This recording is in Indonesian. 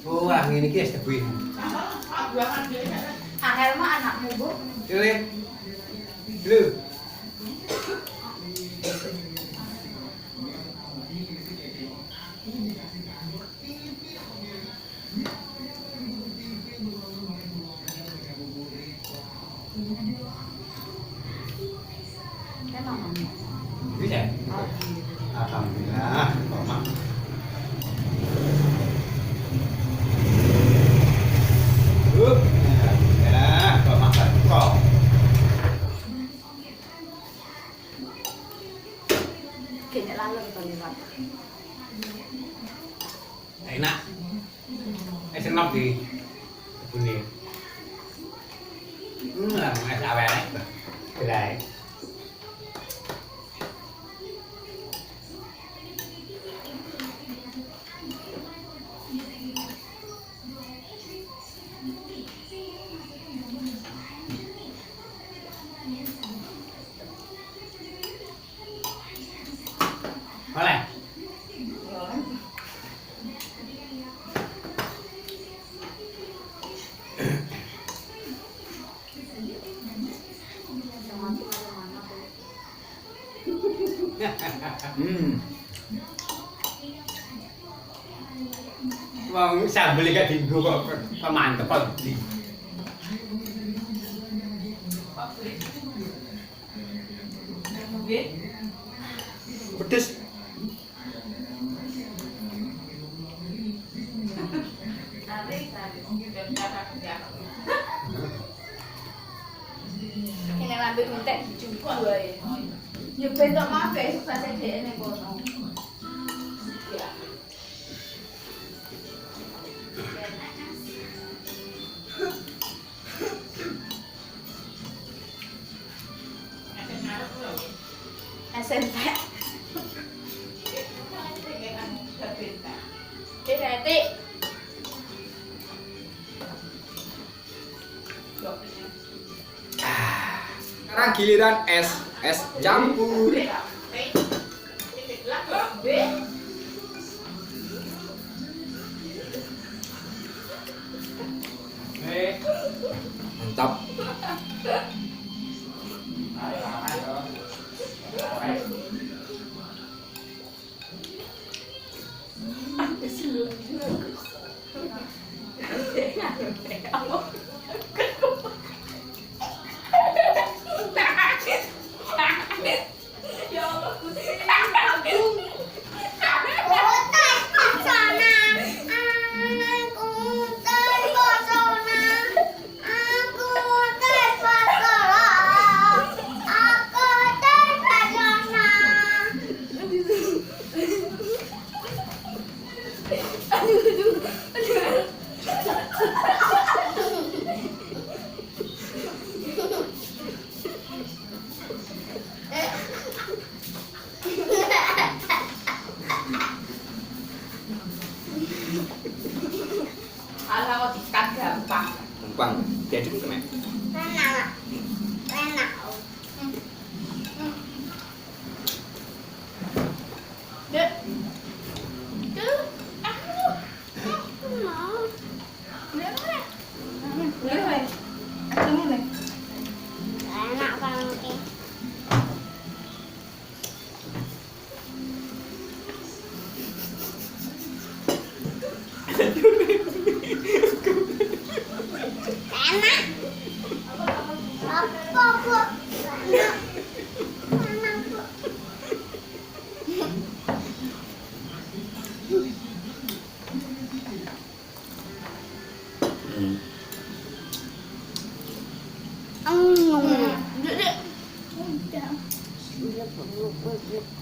Wah, ini guys, tapi Angel mah anakmu, Bu. Dulu. Dulu. Kan mamamu. Bisa. Alhamdulillah, Mama. Ya, Mama kok. Kayaknya lalu kita lihat. Enak. Senang di kebun ini. Es awet. Belai. Boleh. Wong sambel iki dienggo kok mantep kok. Pedes. Ini lambe minta dicukup wae. Ya bentuk mah besok saya dhek ning kono. Ya. SMP. Direti. Sekarang giliran es campur. Mantap. Ala dikat gampang. Gampang, jadi kena. Enak. Enak. Dek. Dek. Aku mau. Dek mana? Boleh. Aku boleh. Enak banget. Enak. Apa Bu? Enak. Enak Bu. Dek. Udah.